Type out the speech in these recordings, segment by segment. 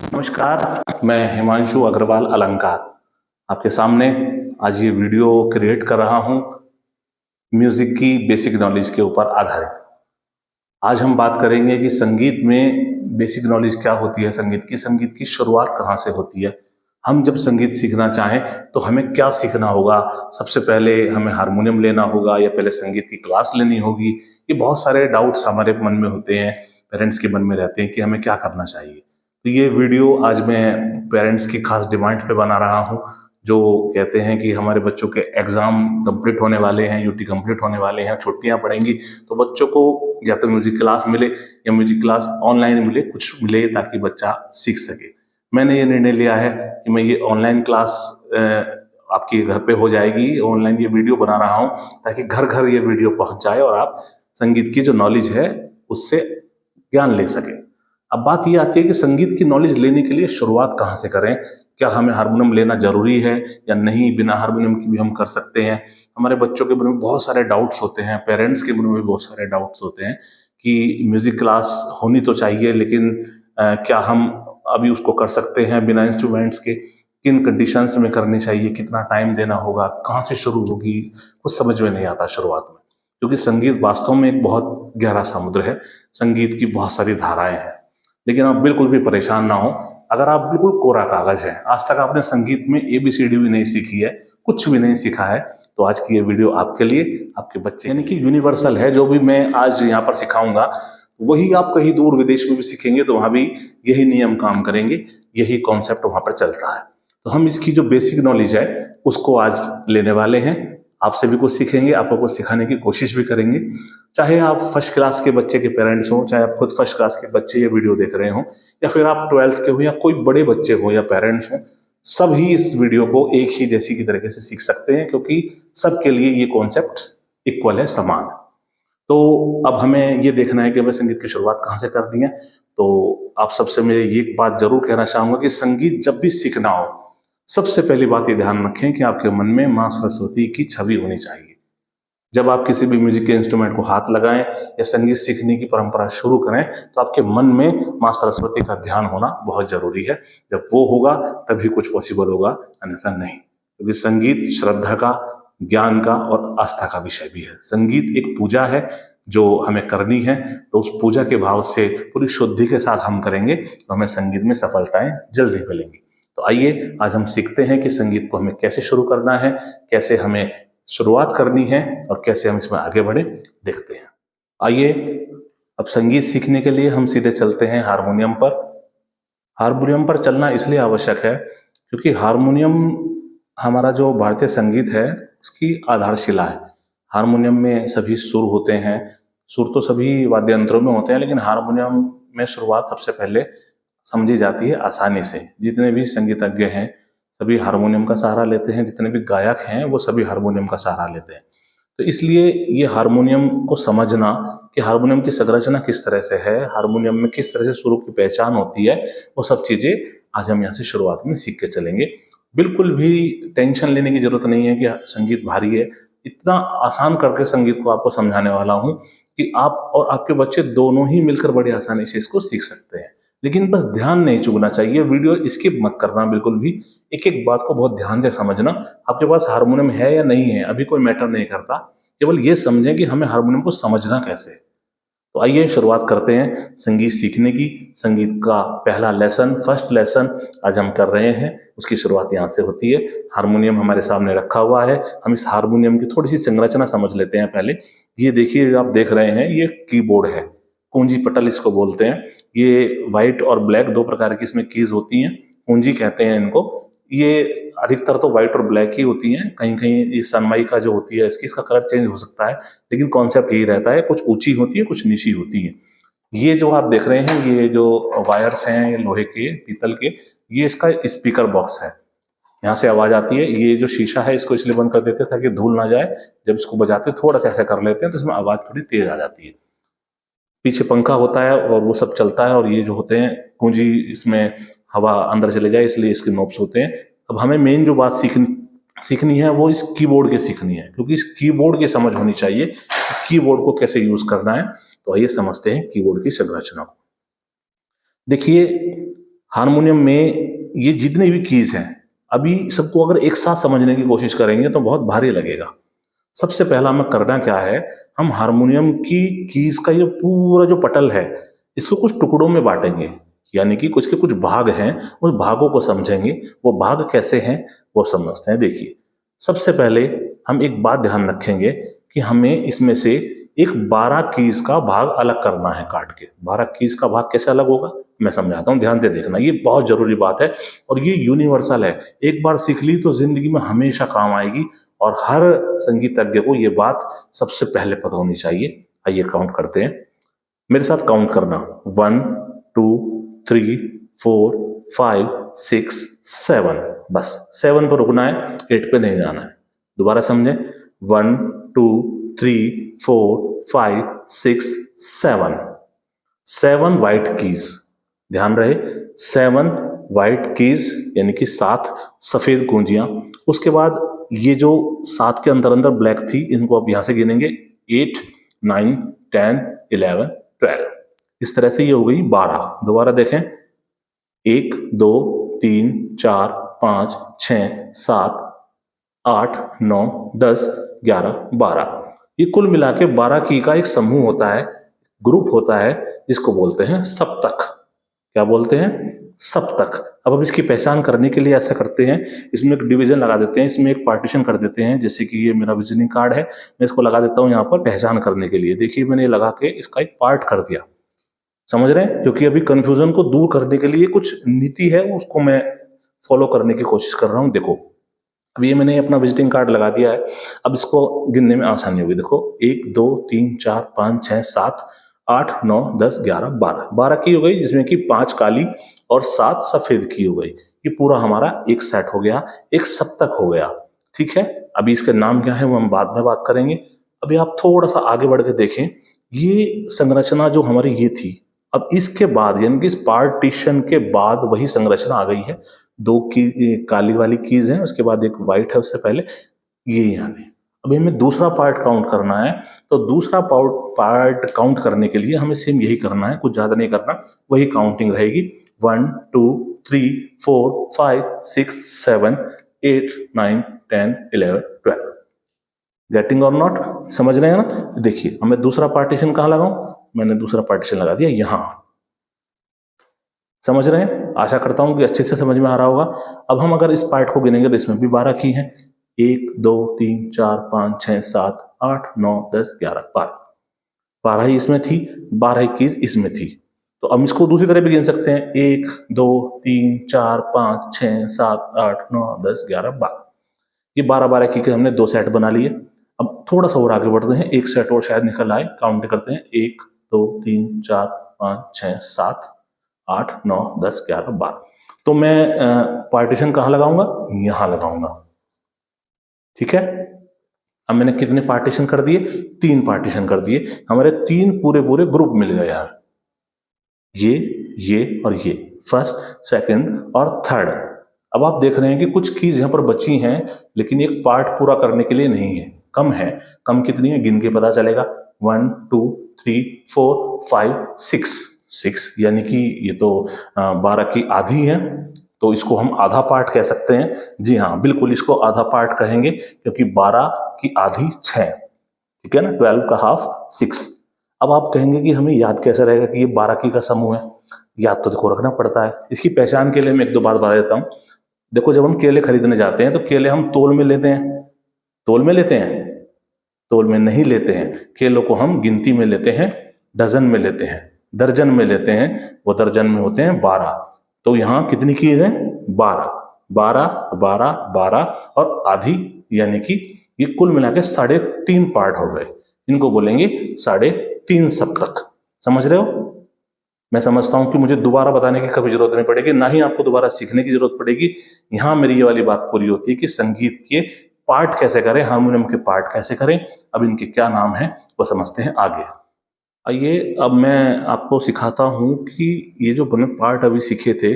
नमस्कार। मैं हिमांशु अग्रवाल अलंकार आपके सामने आज ये वीडियो क्रिएट कर रहा हूँ म्यूजिक की बेसिक नॉलेज के ऊपर आधारित। आज हम बात करेंगे कि संगीत में बेसिक नॉलेज क्या होती है, संगीत की शुरुआत कहाँ से होती है। हम जब संगीत सीखना चाहें तो हमें क्या सीखना होगा। सबसे पहले हमें हारमोनियम लेना होगा या पहले संगीत की क्लास लेनी होगी। ये बहुत सारे डाउट्स हमारे मन में होते हैं, पेरेंट्स के मन में रहते हैं कि हमें क्या करना चाहिए। तो ये वीडियो आज मैं पेरेंट्स की खास डिमांड पे बना रहा हूँ, जो कहते हैं कि हमारे बच्चों के एग्जाम कंप्लीट होने वाले हैं, यूटी कंप्लीट होने वाले हैं, छुट्टियां पड़ेंगी, तो बच्चों को या तो म्यूजिक क्लास मिले या म्यूजिक क्लास ऑनलाइन मिले, कुछ मिले ताकि बच्चा सीख सके। मैंने ये निर्णय लिया है कि मैं ये ऑनलाइन क्लास आपके घर पे हो जाएगी। ऑनलाइन ये वीडियो बना रहा हूँ ताकि घर घर ये वीडियो पहुंच जाए और आप संगीत की जो नॉलेज है उससे ज्ञान ले सके। अब बात ये आती है कि संगीत की नॉलेज लेने के लिए शुरुआत कहाँ से करें। क्या हमें हारमोनियम लेना जरूरी है या नहीं, बिना हारमोनियम की भी हम कर सकते हैं। हमारे बच्चों के मन में बहुत सारे डाउट्स होते हैं, पेरेंट्स के मन में भी बहुत सारे डाउट्स होते हैं कि म्यूजिक क्लास होनी तो चाहिए, लेकिन क्या हम अभी उसको कर सकते हैं बिना इंस्ट्रूमेंट्स के, किन कंडीशंस में करनी चाहिए, कितना टाइम देना होगा, कहाँ से शुरू होगी, कुछ समझ में नहीं आता शुरुआत में। क्योंकि संगीत वास्तव में एक बहुत गहरा समुद्र है, संगीत की बहुत सारी धाराएं हैं। लेकिन आप बिल्कुल भी परेशान ना हो। अगर आप बिल्कुल कोरा कागज है, आज तक आपने संगीत में ABCD भी नहीं सीखी है, कुछ भी नहीं सीखा है, तो आज की ये वीडियो आपके लिए, आपके बच्चे, यानी कि यूनिवर्सल है। जो भी मैं आज यहाँ पर सिखाऊंगा वही आप कहीं दूर विदेश में भी सीखेंगे तो वहां भी यही नियम काम करेंगे, यही कॉन्सेप्ट वहां पर चलता है। तो हम इसकी जो बेसिक नॉलेज है उसको आज लेने वाले हैं। आपसे भी कुछ सीखेंगे, आपको कुछ सिखाने की कोशिश भी करेंगे। चाहे आप फर्स्ट क्लास के बच्चे के पेरेंट्स हो, चाहे आप खुद फर्स्ट क्लास के बच्चे ये वीडियो देख रहे हो, या फिर आप 12th के हो या कोई बड़े बच्चे हो या पेरेंट्स हो, सभी इस वीडियो को एक ही जैसी की तरीके से सीख सकते हैं, क्योंकि सबके लिए ये कॉन्सेप्ट इक्वल है, समान है। तो अब हमें ये देखना है कि हमें संगीत की शुरुआत कहाँ से करनी है। तो आप सबसे मैं ये बात जरूर कहना चाहूंगा कि संगीत जब भी सीखना हो, सबसे पहली बात ये ध्यान रखें कि आपके मन में माँ सरस्वती की छवि होनी चाहिए। जब आप किसी भी म्यूजिक के इंस्ट्रूमेंट को हाथ लगाएं या संगीत सीखने की परंपरा शुरू करें, तो आपके मन में माँ सरस्वती का ध्यान होना बहुत जरूरी है। जब वो होगा तभी कुछ पॉसिबल होगा, अन्यथा नहीं। क्योंकि संगीत श्रद्धा का, ज्ञान का और आस्था का विषय भी है। संगीत एक पूजा है जो हमें करनी है, तो उस पूजा के भाव से पूरी शुद्धि के साथ हम करेंगे तो हमें संगीत में सफलताएं जल्दी मिलेंगी। तो आइए आज हम सीखते हैं कि संगीत को हमें कैसे शुरू करना है, कैसे हमें शुरुआत करनी है और कैसे हम इसमें आगे बढ़े, देखते हैं। आइए अब संगीत सीखने के लिए हम सीधे चलते हैं हारमोनियम पर। हारमोनियम पर चलना इसलिए आवश्यक है क्योंकि हारमोनियम हमारा जो भारतीय संगीत है उसकी आधारशिला है। हारमोनियम में सभी सुर होते हैं, सुर तो सभी वाद्य यंत्रों में होते हैं, लेकिन हारमोनियम में शुरुआत सबसे पहले समझी जाती है आसानी से। जितने भी संगीतज्ञ हैं सभी हारमोनियम का सहारा लेते हैं, जितने भी गायक हैं वो सभी हारमोनियम का सहारा लेते हैं। तो इसलिए ये हारमोनियम को समझना कि हारमोनियम की संरचना किस तरह से है, हारमोनियम में किस तरह से सुरों की पहचान होती है, वो सब चीजें आज हम यहाँ से शुरुआत में सीख के चलेंगे। बिल्कुल भी टेंशन लेने की जरूरत नहीं है कि संगीत भारी है। इतना आसान करके संगीत को आपको समझाने वाला हूँ कि आप और आपके बच्चे दोनों ही मिलकर बड़ी आसानी से इसको सीख सकते हैं। लेकिन बस ध्यान नहीं चूकना चाहिए, वीडियो स्किप मत करना बिल्कुल भी। एक एक बात को बहुत ध्यान से समझना। आपके पास हारमोनियम है या नहीं है अभी कोई मैटर नहीं करता, केवल ये समझें कि हमें हारमोनियम को समझना कैसे। तो आइए शुरुआत करते हैं संगीत सीखने की। संगीत का पहला लेसन, फर्स्ट लेसन आज हम कर रहे हैं, उसकी शुरुआत यहाँ से होती है। हारमोनियम हमारे सामने रखा हुआ है, हम इस हारमोनियम की थोड़ी सी संरचना समझ लेते हैं पहले। ये देखिए, आप देख रहे हैं ये कीबोर्ड है, कुंजी पटल इसको बोलते हैं। ये व्हाइट और ब्लैक दो प्रकार की इसमें कीज होती हैं, कुंजी कहते हैं इनको। ये अधिकतर तो व्हाइट और ब्लैक ही होती हैं, कहीं कहीं ये सनमाइका जो होती है इसका कलर चेंज हो सकता है, लेकिन कॉन्सेप्ट यही रहता है। कुछ ऊंची होती है, कुछ नीची होती है। ये जो आप देख रहे हैं, ये जो वायर्स हैं, ये लोहे के, पीतल के, ये इसका स्पीकर बॉक्स है, यहाँ से आवाज आती है। ये जो शीशा है इसको इसलिए बंद कर देते हैं ताकि धूल ना जाए। जब इसको बजाते थोड़ा सा ऐसा कर लेते हैं तो इसमें आवाज थोड़ी तेज आ जाती है। पीछे पंखा होता है और वो सब चलता है, और ये जो होते हैं कुंजी, इसमें हवा अंदर चले जाए इसलिए इसके नॉब्स होते हैं। अब हमें मेन जो बात सीखनी है वो इस कीबोर्ड की सीखनी है, क्योंकि इस कीबोर्ड की समझ होनी चाहिए कि कीबोर्ड को कैसे यूज करना है। तो आइए समझते हैं कीबोर्ड की संरचना को। देखिए, हारमोनियम में ये जितने भी कीज हैं, अभी सबको अगर एक साथ समझने की कोशिश करेंगे तो बहुत भारी लगेगा। सबसे पहला हमें करना क्या है, हम हारमोनियम की कीज का ये पूरा जो पटल है, इसको कुछ टुकड़ों में बांटेंगे, यानी कि कुछ के कुछ भाग हैं, उस भागों को समझेंगे। वो भाग कैसे हैं वो समझते हैं। देखिए, सबसे पहले हम एक बात ध्यान रखेंगे कि हमें इसमें से एक 12 कीज का भाग अलग करना है काट के। 12 कीज का भाग कैसे अलग होगा मैं समझाता हूं, ध्यान से देखना, ये बहुत जरूरी बात है और ये यूनिवर्सल है। एक बार सीख ली तो जिंदगी में हमेशा काम आएगी और हर संगीतज्ञ को ये बात सबसे पहले पता होनी चाहिए। आइए काउंट करते हैं, मेरे साथ काउंट करना। 1 2 3 4 5 6 7, बस 7 पर रुकना है, 8 पे नहीं जाना है। दोबारा समझे, 1 2 3 4 5 6 7, 7 वाइट कीज, ध्यान रहे 7 वाइट कीज, यानी कि 7 सफेद कुंजियां। उसके बाद ये जो 7 के अंदर अंदर ब्लैक थी, इनको अब यहां से गिनेंगे 8 9 10 11 12, इस तरह से ये हो गई 12। दोबारा देखें, 1 2 3 4 5 6 7 8 9 10 11 12, ये कुल मिला के 12 की का एक समूह होता है, ग्रुप होता है, जिसको बोलते हैं सप्तक। क्या बोलते हैं? सप्तक। अब इसकी पहचान करने के लिए ऐसा करते हैं, इसमें एक डिवीजन लगा देते हैं, इसमें एक पार्टीशन कर देते हैं। जैसे कि ये मेरा विजिटिंग कार्ड है, मैं इसको लगा देता हूं यहाँ पर पहचान करने के लिए। देखिए मैंने लगा के इसका एक पार्ट कर दिया, समझ रहे हैं? क्योंकि अभी कंफ्यूजन को दूर करने के लिए कुछ नीति है, उसको मैं फॉलो करने की कोशिश कर रहा हूं। देखो, अब ये मैंने अपना विजिटिंग कार्ड लगा दिया है, अब इसको गिनने में आसानी होगी। देखो 1 2 3 4 5 6 7 8 9 10 11 12, 12 की हो गई, जिसमें कि 5 काली और 7 सफेद की हो गई। ये पूरा हमारा एक सेट हो गया, एक सप्तक हो गया। ठीक है, अभी इसके नाम क्या है वो हम बाद में बात करेंगे। अभी आप थोड़ा सा आगे बढ़ के देखें, ये संरचना जो हमारी ये थी, अब इसके बाद यानी कि इस पार्टीशन के बाद वही संरचना आ गई है। 2 की काली वाली कीज है, उसके बाद एक व्हाइट है उससे पहले, ये यहाँ पे। अभी हमें दूसरा पार्ट काउंट करना है, तो दूसरा पार्ट काउंट करने के लिए हमें सेम यही करना है, कुछ ज्यादा नहीं करना, वही काउंटिंग रहेगी। 1 2 3 4 5 6 7 8 9 10 11 12। गेटिंग और नॉट? समझ रहे हैं ना? देखिए हमें दूसरा पार्टीशन कहाँ लगाऊं, मैंने दूसरा पार्टीशन लगा दिया यहां। समझ रहे हैं? आशा करता हूं कि अच्छे से समझ में आ रहा होगा। अब हम अगर इस पार्ट को गिनेंगे तो इसमें भी 12 की हैं, 1 2 3 4 5 6 7 8 9 10 11 12, 12 ही इसमें थी, 12 इक्कीस इसमें थी। तो हम इसको दूसरी तरह भी गिन सकते हैं, 1 2 3 4 5 6 7 8 9 10 11 12। ये 12 12 की के हमने 2 सेट बना लिए। अब थोड़ा सा और आगे बढ़ते हैं, एक सेट और शायद निकल आए, काउंट करते हैं, 1 2 3 4 5 6 7 8 9 10 11 12। तो मैं पार्टीशन कहाँ लगाऊंगा? यहां लगाऊंगा। ठीक है, अब मैंने कितने पार्टीशन कर दिए? 3 पार्टीशन कर दिए, हमारे 3 पूरे पूरे ग्रुप मिल गए यार, ये और ये, फर्स्ट सेकंड और थर्ड। अब आप देख रहे हैं कि कुछ कीज यहां पर बची हैं, लेकिन एक पार्ट पूरा करने के लिए नहीं है, कम है। कम कितनी है गिन के पता चलेगा, 1 2 3 4 5 6, यानी कि ये तो 12 की आधी है, तो इसको हम आधा पार्ट कह सकते हैं। जी हाँ, बिल्कुल इसको आधा पार्ट कहेंगे, क्योंकि 12 की आधी 6, ठीक है ना, 12 का हाफ 6। अब आप कहेंगे कि हमें याद कैसे रहेगा कि ये 12 की का समूह है? याद तो देखो रखना पड़ता है। इसकी पहचान के लिए मैं एक दो बात बता देता हूं। देखो, जब हम केले खरीदने जाते हैं तो केले हम तोल में लेते हैं, तोल में लेते हैं, तोल में नहीं लेते हैं। केलों को हम गिनती में लेते हैं, डजन में लेते हैं, दर्जन में लेते हैं, वो दर्जन में होते हैं 12। तो यहाँ कितनी कीज है? 12 12 12 12 और आधी, यानी कि ये कुल मिला के 3.5 पार्ट हो गए। इनको बोलेंगे 3.5 सप्तक। समझ रहे हो? मैं समझता हूं कि मुझे दोबारा बताने की कभी जरूरत नहीं पड़ेगी, ना ही आपको दोबारा सीखने की जरूरत पड़ेगी। यहां मेरी ये वाली बात पूरी होती है कि संगीत के पार्ट कैसे करें, हारमोनियम के पार्ट कैसे करें, अब इनके क्या नाम है वो समझते हैं आगे। आइए अब मैं आपको सिखाता हूं कि ये जो मैंने पार्ट अभी सीखे थे,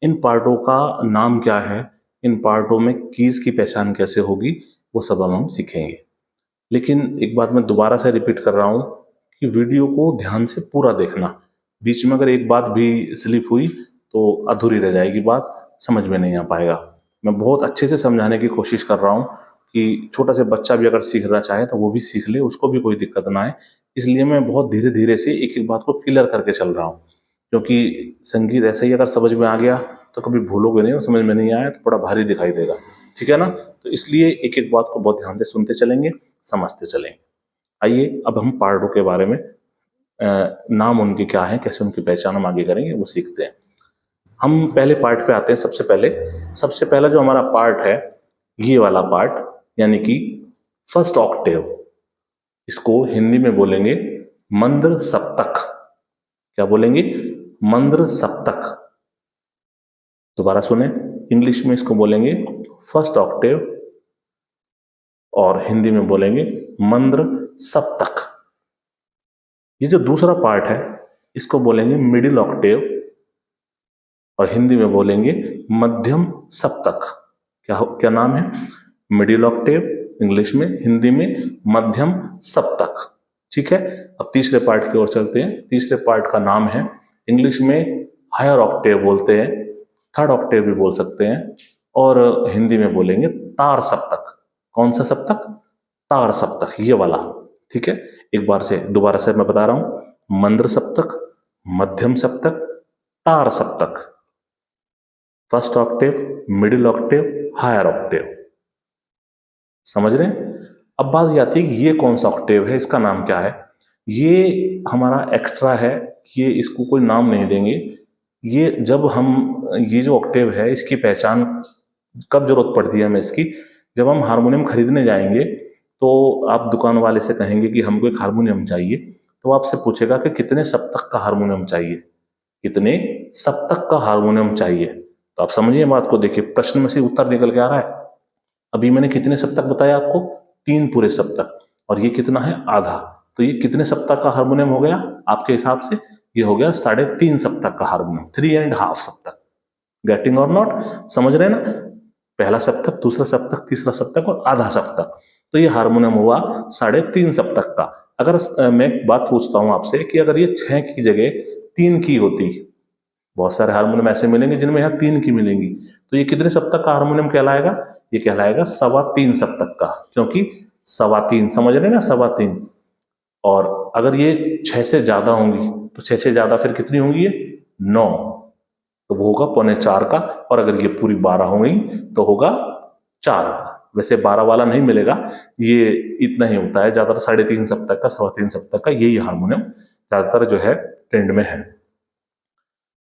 इन पार्टों का नाम क्या है, इन पार्टों में कीज की पहचान कैसे होगी, वो सब हम सीखेंगे। लेकिन एक बात मैं दोबारा से रिपीट कर रहा हूं कि वीडियो को ध्यान से पूरा देखना। बीच में अगर एक बात भी स्लिप हुई तो अधूरी रह जाएगी बात, समझ में नहीं आ पाएगा। मैं बहुत अच्छे से समझाने की कोशिश कर रहा हूँ कि छोटा से बच्चा भी अगर सीखना चाहे तो वो भी सीख ले, उसको भी कोई दिक्कत ना आए। इसलिए मैं बहुत धीरे धीरे से एक एक बात को क्लियर करके चल रहा हूँ, क्योंकि संगीत ऐसे ही अगर समझ में आ गया तो कभी भूलोगे नहीं, और समझ में नहीं आया तो बड़ा भारी दिखाई देगा। ठीक है ना? तो इसलिए एक एक बात को बहुत ध्यान से सुनते चलेंगे, समझते चलेंगे। आइए अब हम पार्टों के बारे में, नाम उनके क्या है, कैसे उनकी पहचान हम आगे करेंगे, वो सीखते हैं। हम पहले पार्ट पे आते हैं। सबसे पहला जो हमारा पार्ट है, ये वाला पार्ट, यानी कि फर्स्ट ऑक्टेव। इसको हिंदी में बोलेंगे मंद्र सप्तक। क्या बोलेंगे? मंद्र सप्तक। दोबारा सुने, इंग्लिश में इसको बोलेंगे फर्स्ट ऑक्टेव और हिंदी में बोलेंगे मंद्र सप्तक। ये जो दूसरा पार्ट है, इसको बोलेंगे मिडिल ऑक्टेव और हिंदी में बोलेंगे मध्यम सप्तक। क्या नाम है? मिडिल ऑक्टेव इंग्लिश में, हिंदी में मध्यम सप्तक। ठीक है, अब तीसरे पार्ट की ओर चलते हैं। तीसरे पार्ट का नाम है, इंग्लिश में हायर ऑक्टेव बोलते हैं, थर्ड ऑक्टेव भी बोल सकते हैं, और हिंदी में बोलेंगे तार सप्तक। कौन सा सप्तक? तार सप्तक, ये वाला। ठीक है, एक बार से दोबारा से मैं बता रहा हूं, मंद्र सप्तक, मध्यम सप्तक, तार सप्तक। First octave, middle octave, higher octave. समझ रहे हैं? अब बात ये आती है कि ये कौन सा ऑक्टेव है, इसका नाम क्या है। ये हमारा एक्स्ट्रा है, ये इसको कोई नाम नहीं देंगे। ये जब हम, ये जो ऑक्टेव है, इसकी पहचान कब जरूरत पड़ती है हमें इसकी, जब हम हारमोनियम खरीदने जाएंगे तो आप दुकान वाले से कहेंगे कि हमको एक हारमोनियम चाहिए, तो आपसे पूछेगा कि कितने सप्तक का हारमोनियम चाहिए, कितने सप्तक का हारमोनियम चाहिए। तो आप समझिए बात को, देखिए प्रश्न में से उत्तर निकल के आ रहा है। अभी मैंने कितने सप्तक बताया आपको? 3 पूरे सप्तक, और ये कितना है? आधा। तो ये कितने सप्तक का हारमोनियम हो गया आपके हिसाब से? ये हो गया 3.5 सप्तक का हारमोनियम, 3.5 सप्तक। गेटिंग और नॉट? समझ रहे हैं ना? पहला सप्तक, दूसरा सप्तक, तीसरा सप्तक और आधा सप्तक, तो ये हारमोनियम हुआ 3.5 सप्तक का। अगर मैं एक बात पूछता हूं आपसे कि अगर ये 6 की जगह 3 की होती, बहुत सारे हारमोनियम ऐसे मिलेंगे जिनमें यहाँ 3 की मिलेंगी, तो ये कितने सप्तक का हारमोनियम कहलाएगा? ये कहलाएगा 3.25 सप्तक का, क्योंकि 3.25, समझ रहे हैं ना, 3.25। और अगर ये 6 से ज्यादा होंगी तो 6 से ज्यादा फिर कितनी होंगी? ये 9, तो वो होगा 3.25 का। और अगर ये पूरी 12 हो गई तो होगा 4 का। वैसे 12 वाला नहीं मिलेगा, ये इतना ही होता है ज्यादातर, 3.5 सप्तक का, 3.25 सप्तक का, यही हारमोनियम ज्यादातर जो है ट्रेंड में है।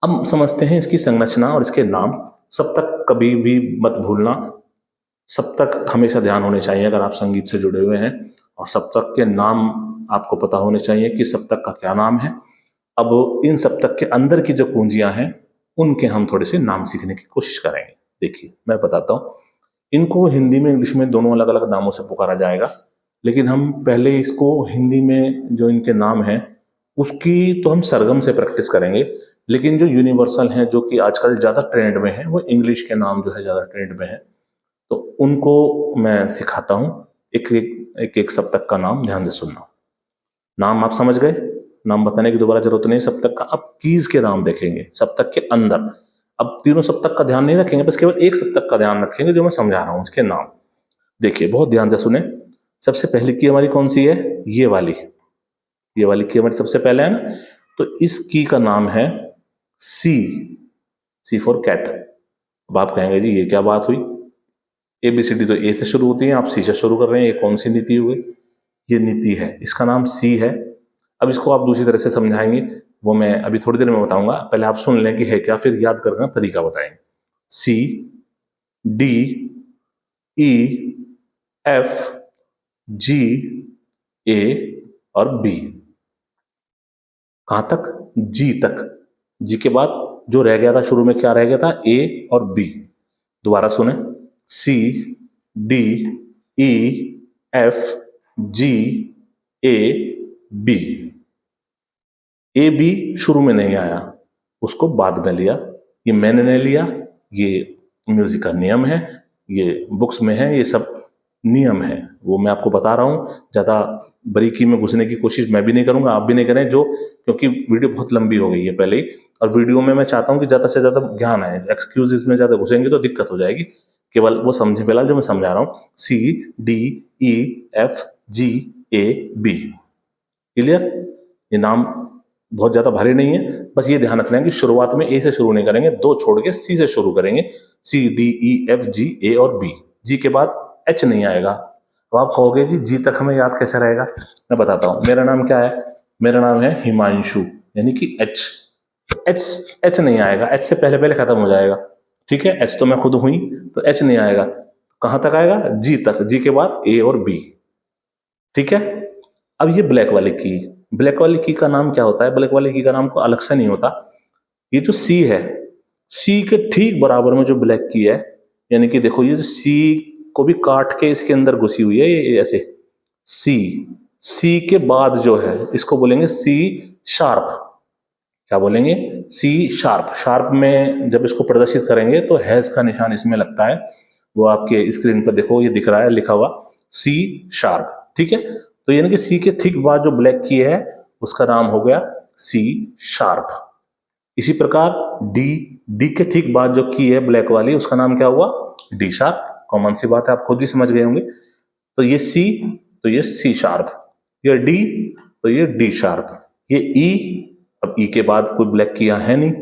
अब समझते हैं इसकी संरचना और इसके नाम। सप्तक कभी भी मत भूलना, सप्तक हमेशा ध्यान होने चाहिए अगर आप संगीत से जुड़े हुए हैं, और सप्तक के नाम आपको पता होने चाहिए कि सप्तक का क्या नाम है। अब इन सप्तक के अंदर की जो कुंजियां हैं, उनके हम थोड़े से नाम सीखने की कोशिश करेंगे। देखिए मैं बताता हूँ, इनको हिंदी में इंग्लिश में दोनों अलग अलग नामों से पुकारा जाएगा, लेकिन हम पहले इसको हिंदी में जो इनके नाम हैं उसकी तो हम सरगम से प्रैक्टिस करेंगे, लेकिन जो यूनिवर्सल हैं, जो कि आजकल ज़्यादा ट्रेंड में है, वो इंग्लिश के नाम जो है ज़्यादा ट्रेंड में है, तो उनको मैं सिखाता हूँ। एक सप्तक का नाम ध्यान से सुनना। नाम आप समझ गए, नाम बताने की दोबारा जरूरत नहीं सप्तक का। अब कीज के नाम देखेंगे सप्तक के अंदर। अब तीनों सप्तक का ध्यान नहीं रखेंगे, बस केवल एक सप्तक का ध्यान रखेंगे जो मैं समझा रहा हूं, इसके नाम देखिए, बहुत ध्यान से सुने। सबसे पहली की हमारी कौन सी है? ये वाली की हमारी सबसे पहले है ना, तो इस की का नाम है सी फॉर कैट। अब आप कहेंगे जी ये क्या बात हुई, ABCD तो ए से शुरू होती है, आप सी से शुरू कर रहे हैं, ये कौन सी नीति हुई? ये नीति है, इसका नाम सी है। अब इसको आप दूसरी तरह से समझाएंगे, वो मैं अभी थोड़ी देर में बताऊंगा, पहले आप सुन लें कि है क्या, फिर याद करना तरीका बताएंगे। C D E F G A और B। कहां तक? G तक। G के बाद जो रह गया था शुरू में, क्या रह गया था? A और B। दोबारा सुने, C D E F G A B। A B शुरू में नहीं आया, उसको बाद में लिया। ये मैंने नहीं लिया, ये म्यूजिक का नियम है, ये बुक्स में है, ये सब नियम है, वो मैं आपको बता रहा हूँ। ज़्यादा बारीकी में घुसने की कोशिश मैं भी नहीं करूंगा, आप भी नहीं करें, क्योंकि वीडियो बहुत लंबी हो गई है पहले ही, और वीडियो में मैं चाहता हूं कि ज्यादा से ज्यादा ज्ञान आए। एक्सक्यूजेस में ज्यादा घुसेंगे तो दिक्कत हो जाएगी। केवल वो समझे फिलहाल जो मैं समझा रहा हूं। CDEFGAB, clear. ये नाम बहुत ज्यादा भारी नहीं है, बस ये ध्यान रखना है कि शुरुआत में ए से शुरू नहीं करेंगे, दो छोड़ के सी से शुरू करेंगे। CDEFGA और बी। जी के बाद एच नहीं आएगा। तो आप कहोगे कि जी तक हमें याद कैसे रहेगा? मैं बताता हूं। मेरा नाम क्या है? मेरा नाम है हिमांशु, यानी कि एच। एच नहीं आएगा, एच से पहले पहले खत्म हो जाएगा। ठीक है, एच तो मैं खुद हुई, तो एच नहीं आएगा। कहां तक आएगा? जी तक। जी के बाद ए और बी। ठीक है। अब ये ब्लैक वाली की, ब्लैक वाली की का नाम क्या होता है? ब्लैक वाली की का नाम को अलग से नहीं होता। ये जो सी है, सी के ठीक बराबर में जो ब्लैक की है, यानी कि देखो ये जो सी को भी काट के इसके अंदर घुसी हुई है, ये ऐसे सी। सी के बाद जो है इसको बोलेंगे सी शार्प। क्या बोलेंगे? C sharp. शार्प में जब इसको प्रदर्शित करेंगे तो हैज का निशान इसमें लगता है, वो आपके स्क्रीन पर देखो ये दिख रहा है लिखा हुआ सी शार्प। ठीक है, तो यानी कि सी के ठीक बाद जो ब्लैक की है उसका नाम हो गया सी शार्प। इसी प्रकार डी के ठीक बाद जो की है ब्लैक वाली, उसका नाम क्या हुआ? D sharp. कॉमन सी बात है, आप खुद ही समझ गए होंगे। तो ये सी, तो ये सी शार्प, ये डी, तो ये डी शार्प, ये ई। अब ई के बाद कोई ब्लैक की है नहीं,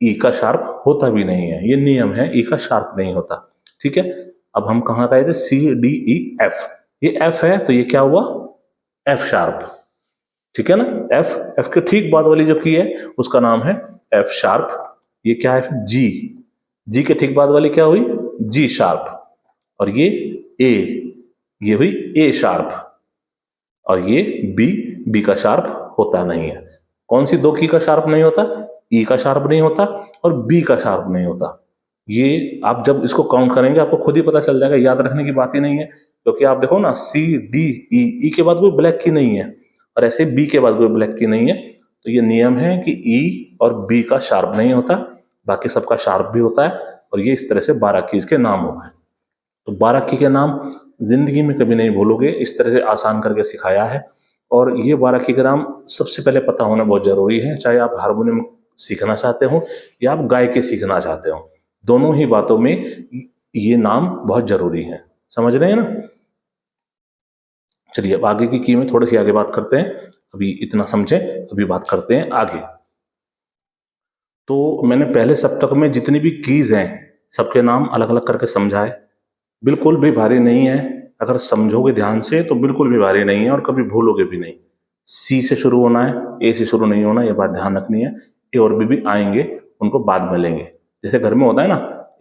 ई का शार्प होता भी नहीं है, ये नियम है, ई का शार्प नहीं होता। ठीक है, अब हम कहां गए थे? CDEF। ये एफ है तो ये क्या हुआ? F sharp. ठीक है ना, एफ के ठीक बाद वाली जो की है उसका नाम है एफ शार्प। ये क्या है? जी के ठीक बाद वाली क्या हुई? G sharp. और ये ये हुई ए शार्प। और ये बी का शार्प होता नहीं है। कौन सी दो की का शार्प नहीं होता? ई का शार्प नहीं होता और बी का शार्प नहीं होता। ये आप जब इसको काउंट करेंगे आपको खुद ही पता चल जाएगा, याद रखने की बात ही नहीं है। क्योंकि आप देखो ना, CDE के बाद कोई ब्लैक की नहीं है, और ऐसे बी के बाद कोई ब्लैक की नहीं है। तो ये नियम है कि ई और बी का शार्प नहीं होता, बाकी सबका शार्प भी होता है। और ये इस तरह से 12 कीज के नाम हो गए। तो 12 की के नाम जिंदगी में कभी नहीं भूलोगे, इस तरह से आसान करके सिखाया है। और ये 12 की के नाम सबसे पहले पता होना बहुत जरूरी है, चाहे आप हारमोनियम सीखना चाहते हो या आप गायकी सीखना चाहते हो, दोनों ही बातों में ये नाम बहुत जरूरी है। समझ रहे हैं ना? चलिए अब आगे की में थोड़ी सी आगे बात करते हैं। अभी इतना समझें, अभी बात करते हैं आगे। तो मैंने पहले सप्तक में जितनी भी कीज हैं सबके नाम अलग अलग करके समझाए। बिल्कुल भी भारी नहीं है, अगर समझोगे ध्यान से तो बिल्कुल भी भारी नहीं है, और कभी भूलोगे भी नहीं। सी से शुरू होना है, ए से शुरू नहीं होना, यह बात ध्यान रखनी है। ए और बी भी आएंगे, उनको बाद में लेंगे। जैसे घर में होता है ना,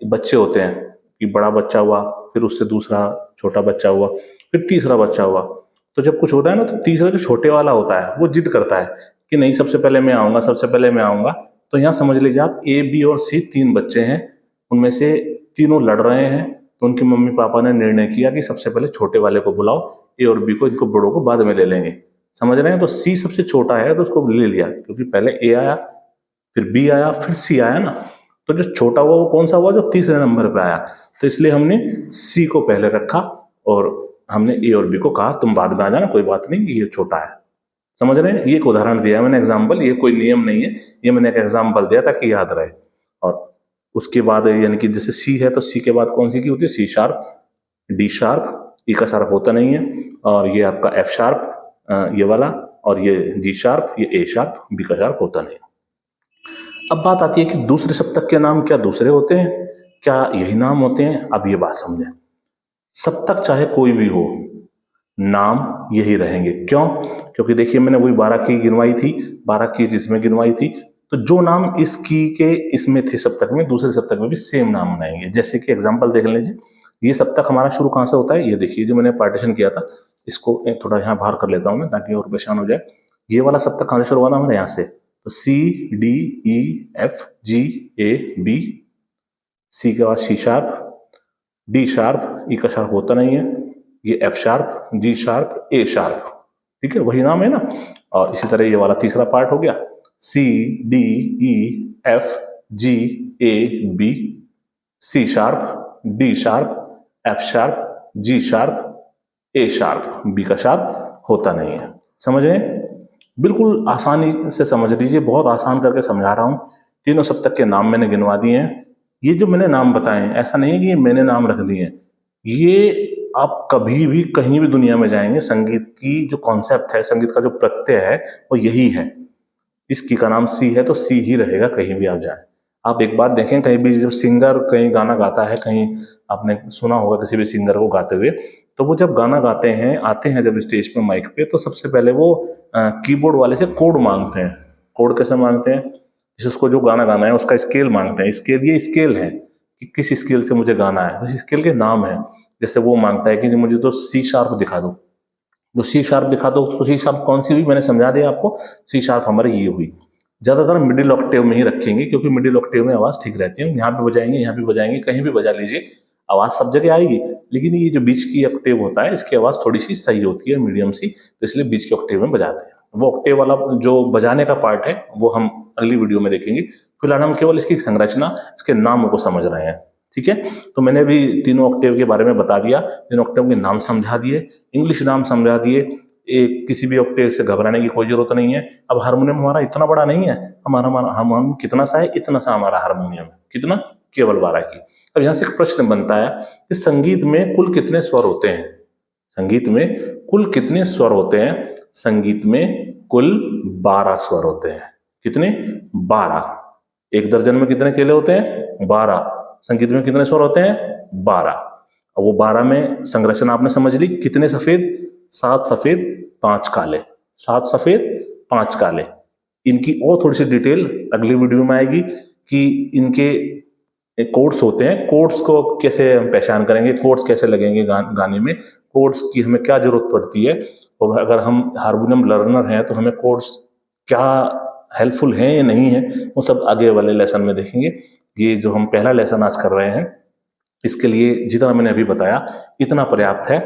बच्चे होते हैं कि बड़ा बच्चा हुआ, फिर उससे दूसरा छोटा बच्चा हुआ, फिर तीसरा बच्चा हुआ। तो जब कुछ होता है ना, तो तीसरा जो छोटे वाला होता है वो जिद करता है कि नहीं सबसे पहले मैं आऊंगा, सबसे पहले मैं आऊंगा। तो यहाँ समझ लीजिए आप, ए बी और सी 3 बच्चे हैं, उनमें से तीनों लड़ रहे हैं। तो उनके मम्मी पापा ने निर्णय किया कि सबसे पहले छोटे वाले को बुलाओ, ए और बी को, इनको बड़ों को बाद में ले लेंगे। समझ रहे हैं? तो सी सबसे छोटा है तो उसको ले लिया, क्योंकि पहले ए आया, फिर बी आया, फिर सी आया ना। तो जो छोटा हुआ वो कौन सा हुआ? जो तीसरे नंबर पे आया। तो इसलिए हमने सी को पहले रखा और हमने ए और बी को कहा तुम बाद में आ जाना, कोई बात नहीं, ये छोटा है। समझ रहे हैं? ये एक उदाहरण दिया है मैंने, एग्जाम्पल, ये कोई नियम नहीं है, ये मैंने एक एग्जाम्पल दिया ताकि याद रहे। और उसके बाद यानी कि जैसे सी है तो सी के बाद कौन सी की होती है? सी शार्प, डी शार्प, ई का शार्प होता नहीं है, और ये आपका एफ शार्प ये वाला, और ये जी शार्प, ये ए शार्प, बी का शार्प होता नहीं। अब बात आती है कि दूसरे सप्तक के नाम क्या दूसरे होते हैं, क्या यही नाम होते हैं? अब ये बात समझें, सप्तक चाहे कोई भी हो, नाम यही रहेंगे। क्यों? क्योंकि देखिए मैंने वही 12 की गिनवाई थी, 12 की इसमें गिनवाई थी, तो जो नाम इस की के इसमें थे सप्तक में, दूसरे सप्तक में भी सेम नाम बनाएंगे। जैसे कि एग्जांपल देख लीजिए, ये सप्तक हमारा शुरू कहां से होता है? ये देखिए जो मैंने पार्टीशन किया था, इसको थोड़ा यहाँ बाहर कर लेता हूं मैं ताकि और परेशान हो जाए। ये वाला सप्तक कहां से शुरू हुआ था हमारे? यहाँ से। तो CDEFGAB, सी के बाद सी शार्प, डी शार्प, ई का शार्प होता नहीं है, ये F sharp, G sharp, A sharp. ठीक है, वही नाम है ना। और इसी तरह ये वाला तीसरा पार्ट हो गया, CDEFGAB, C sharp, D sharp, F sharp, G sharp, A sharp, B का शार्प होता नहीं है। समझ रहे हैं? बिल्कुल आसानी से समझ लीजिए, बहुत आसान करके समझा रहा हूं। तीनों सप्तक के नाम मैंने गिनवा दिए हैं। ये जो मैंने नाम बताए हैं, ऐसा नहीं है कि ये मैंने नाम रख दिए हैं। ये आप कभी भी कहीं भी दुनिया में जाएंगे, संगीत की जो कॉन्सेप्ट है, संगीत का जो प्रत्यय है, वो यही है। इसकी का नाम सी है तो सी ही रहेगा कहीं भी आप जाए। आप एक बात देखें, कहीं भी जब सिंगर कहीं गाना गाता है, कहीं आपने सुना होगा किसी भी सिंगर को गाते हुए, तो वो जब गाना गाते हैं, आते हैं जब स्टेज पे माइक पे, तो सबसे पहले वो कीबोर्ड वाले से कोड मांगते हैं। कोड कैसे मांगते हैं? जिसको जो गाना गाना है उसका स्केल मांगते हैं। स्केल, ये स्केल है कि किस स्केल से मुझे गाना है, उस स्केल के नाम है। जैसे वो मांगता है कि मुझे तो सी शार्प दिखा दो, तो सी शार्प दिखा दो, तो सी शार्प कौन सी हुई, मैंने समझा दिया आपको। सी शार्प हमारी ये हुई। ज्यादातर मिडिल ऑक्टेव में ही रखेंगे, क्योंकि मिडिल ऑक्टेव में आवाज ठीक रहती है। यहाँ पे बजाएंगे, यहाँ पे बजाएंगे, कहीं भी बजा लीजिए, आवाज सब जगह आएगी। लेकिन ये जो बीच की ऑक्टेव होता है, इसकी आवाज थोड़ी सी सही होती है, मीडियम सी, तो इसलिए बीच के ऑक्टेव में बजाते हैं। वो ऑक्टेव वाला जो बजाने का पार्ट है, वो हम अगली वीडियो में देखेंगे। फिलहाल हम केवल इसकी संरचना, इसके नामों को समझ रहे हैं। ठीक है, तो मैंने भी तीनों ऑक्टेव के बारे में बता दिया, तीनों ऑक्टेव के नाम समझा दिए, इंग्लिश नाम समझा दिए। एक किसी भी ऑक्टेव से घबराने की कोई जरूरत नहीं है। अब हारमोनियम हमारा इतना बड़ा नहीं है, हम कितना सा है, इतना सा हमारा हारमोनियम है। कितना? केवल 12 की। अब यहाँ से एक प्रश्न बनता है कि संगीत में कुल कितने स्वर होते हैं? संगीत में कुल कितने स्वर होते हैं? संगीत में कुल 12 स्वर होते हैं। कितने? 12। एक दर्जन में कितने केले होते हैं? 12। संगीत में कितने स्वर होते हैं? 12। अब वो 12 में संरचना आपने समझ ली। कितने सफेद? 7 सफेद 5 काले। 7 सफेद 5 काले। इनकी और थोड़ी सी डिटेल अगली वीडियो में आएगी कि इनके कोड्स होते हैं। कोड्स को कैसे हम पहचान करेंगे, कोड्स कैसे लगेंगे गाने में, कोड्स की हमें क्या जरूरत पड़ती है, और अगर हम हारमोनियम लर्नर हैं तो हमें कोड्स क्या हेल्पफुल हैं या नहीं है, वो सब आगे वाले लेसन में देखेंगे। ये जो हम पहला लेसन आज कर रहे हैं, इसके लिए जितना मैंने अभी बताया इतना पर्याप्त है।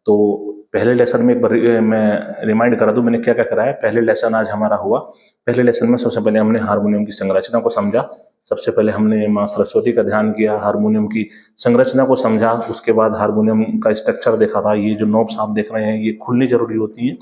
तो पहले लेसन में एक बार मैं रिमाइंड करा दूं, मैंने क्या क्या कराया। पहले लेसन आज हमारा हुआ। पहले लेसन में सबसे पहले हमने हारमोनियम की संरचना को समझा। सबसे पहले हमने माँ सरस्वती का ध्यान किया, हारमोनियम की संरचना को समझा। उसके बाद हारमोनियम का स्ट्रक्चर देखा था। ये जो नोब्स आप देख रहे हैं, ये खुलनी जरूरी होती है।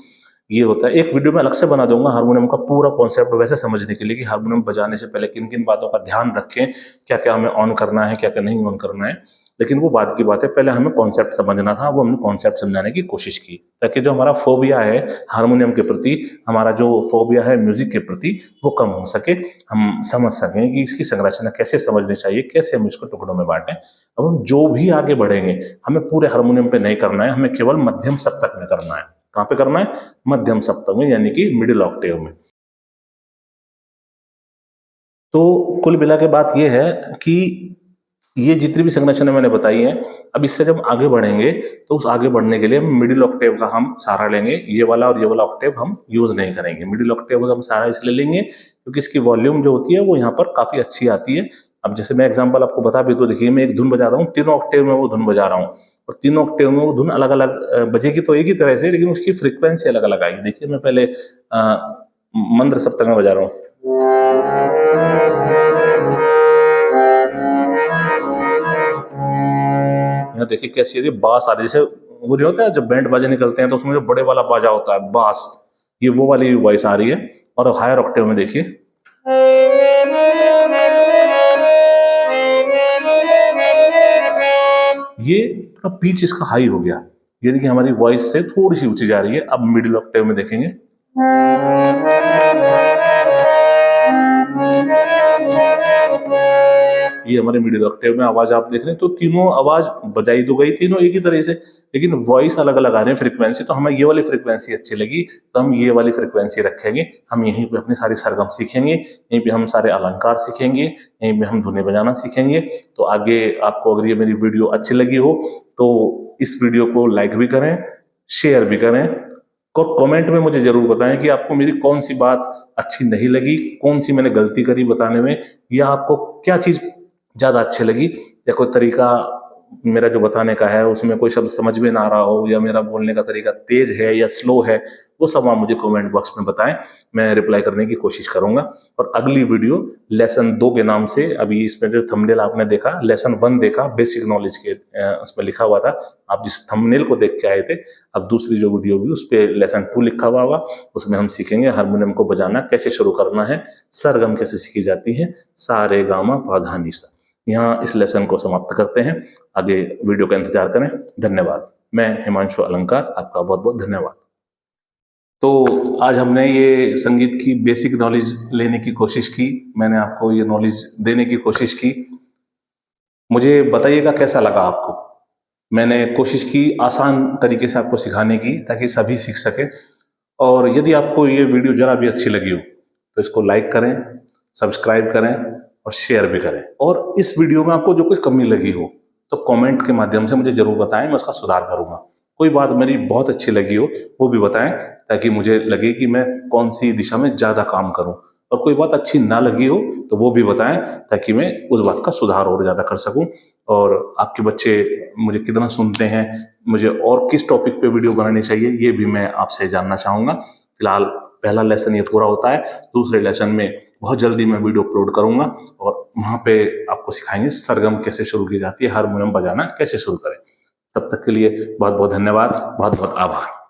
ये होता है, एक वीडियो में अलग से बना दूंगा हारमोनियम का पूरा कॉन्सेप्ट वैसे समझने के लिए कि हारमोनियम बजाने से पहले किन किन बातों का ध्यान रखें, क्या क्या हमें ऑन करना है, क्या क्या नहीं ऑन करना है। लेकिन वो बाद की बात है, पहले हमें कॉन्सेप्ट समझना था, वो हमने कॉन्सेप्ट समझाने की कोशिश की, ताकि जो हमारा फोबिया है हारमोनियम के प्रति, हमारा जो फोबिया है म्यूजिक के प्रति, वो कम हो सके। हम समझ सकें कि इसकी संरचना कैसे समझनी चाहिए, कैसे हम इसको टुकड़ों में बांटें। अब हम जो भी आगे बढ़ेंगे, हमें पूरे हारमोनियम पे नहीं करना है, हमें केवल मध्यम सप्तक में करना है। कहाँ पे करना है? मध्यम सप्तक में, यानी कि मिडिल ऑक्टेव में। तो कुल मिला के बात यह है कि ये जितनी भी संरचना मैंने बताई है, अब इससे जब आगे बढ़ेंगे तो उस आगे बढ़ने के लिए हम मिडिल ऑक्टेव का हम सहारा लेंगे। ये वाला और ये वाला ऑक्टेव हम यूज नहीं करेंगे। मिडिल ऑक्टेव का हम सहारा इसलिए लेंगे क्योंकि इसकी वॉल्यूम जो होती है वो यहाँ पर काफी अच्छी आती है। अब जैसे मैं एग्जांपल आपको बता भी, तो देखिए मैं एक धुन बजा रहा हूँ, तीनों ऑक्टेव में वो धुन बजा रहा हूँ, और तीनों ऑक्टेव में वो धुन अलग अलग बजेगी तो एक ही तरह से, लेकिन उसकी फ्रीक्वेंसी अलग अलग आएगी। देखिए मैं पहले मंद्र सप्तक में बजा रहा हूँ। यहाँ देखिए कैसी है, बास आ रही है। जैसे वो जो होता है जब बैंड बाजे निकलते हैं तो उसमें जो बड़े वाला बाजा होता है बास, ये वो वाली वॉइस आ रही है। और हायर ऑक्टेव में देखिए, ये थोड़ा पिच इसका हाई हो गया, यानी कि हमारी वॉइस से थोड़ी सी ऊंची जा रही है। अब मिडिल ऑक्टेव में देखेंगे, ये हमारे मिडिल ऑक्टेव में आवाज आप देख रहे हैं। तो तीनों आवाज बजाई तो गई, तीनों एक ही तरह से, लेकिन वॉइस अलग अलग आ रहे हैं, फ्रीक्वेंसी। तो हमें ये वाली फ्रीक्वेंसी अच्छी लगी तो हम ये वाली फ्रीक्वेंसी रखेंगे। हम यहीं पे अपनी सारी सरगम सीखेंगे, यहीं पे हम सारे अलंकार सीखेंगे, यहीं पे हम धुनें बजाना सीखेंगे। तो आगे आपको अगर ये मेरी वीडियो अच्छी लगी हो तो इस वीडियो को लाइक भी करें, शेयर भी करें, कमेंट में मुझे जरूर बताएं कि आपको मेरी कौन सी बात अच्छी नहीं लगी, कौन सी मैंने गलती करी बताने में, या आपको क्या चीज ज्यादा अच्छी लगी, या कोई तरीका मेरा जो बताने का है उसमें कोई शब्द समझ में ना आ रहा हो या मेरा बोलने का तरीका तेज है या स्लो है, वो सब आप मुझे कमेंट बॉक्स में बताएं, मैं रिप्लाई करने की कोशिश करूंगा। और अगली वीडियो लेसन 2 के नाम से, अभी इसमें जो थंबनेल आपने देखा लेसन 1 देखा बेसिक नॉलेज के, उसमें लिखा हुआ था, आप जिस थंबनेल को देख के आए थे, अब दूसरी जो वीडियो होगी उस पर लेसन 2 लिखा हुआ होगा। उसमें हम सीखेंगे हारमोनियम को बजाना कैसे शुरू करना है, सरगम कैसे सीखी जाती है, सा रे गा मा पा धा नि सा। यहाँ इस लेसन को समाप्त करते हैं, आगे वीडियो का इंतजार करें। धन्यवाद। मैं हिमांशु अलंकार, आपका बहुत बहुत धन्यवाद। तो आज हमने ये संगीत की बेसिक नॉलेज लेने की कोशिश की, मैंने आपको ये नॉलेज देने की कोशिश की। मुझे बताइएगा कैसा लगा आपको। मैंने कोशिश की आसान तरीके से आपको सिखाने की ताकि सभी सीख सके। और यदि आपको ये वीडियो जरा भी अच्छी लगी हो तो इसको लाइक करें, सब्सक्राइब करें और शेयर भी करें। और इस वीडियो में आपको जो कुछ कमी लगी हो तो कमेंट के माध्यम से मुझे जरूर बताएं, मैं उसका सुधार करूंगा। कोई बात मेरी बहुत अच्छी लगी हो वो भी बताएं ताकि मुझे लगे कि मैं कौन सी दिशा में ज्यादा काम करूं। और कोई बात अच्छी ना लगी हो तो वो भी बताएं ताकि मैं उस बात का सुधार और ज्यादा कर सकूं। और आपके बच्चे मुझे कितना सुनते हैं, मुझे और किस टॉपिक पे वीडियो बनानी चाहिए, ये भी मैं आपसे जानना चाहूंगा। फिलहाल पहला लेसन ये पूरा होता है, दूसरे लेसन में बहुत जल्दी मैं वीडियो अपलोड करूंगा और वहां पे आपको सिखाएंगे सरगम कैसे शुरू की जाती है, हारमोनियम बजाना कैसे शुरू करें। तब तक के लिए बहुत बहुत धन्यवाद, बहुत बहुत आभार।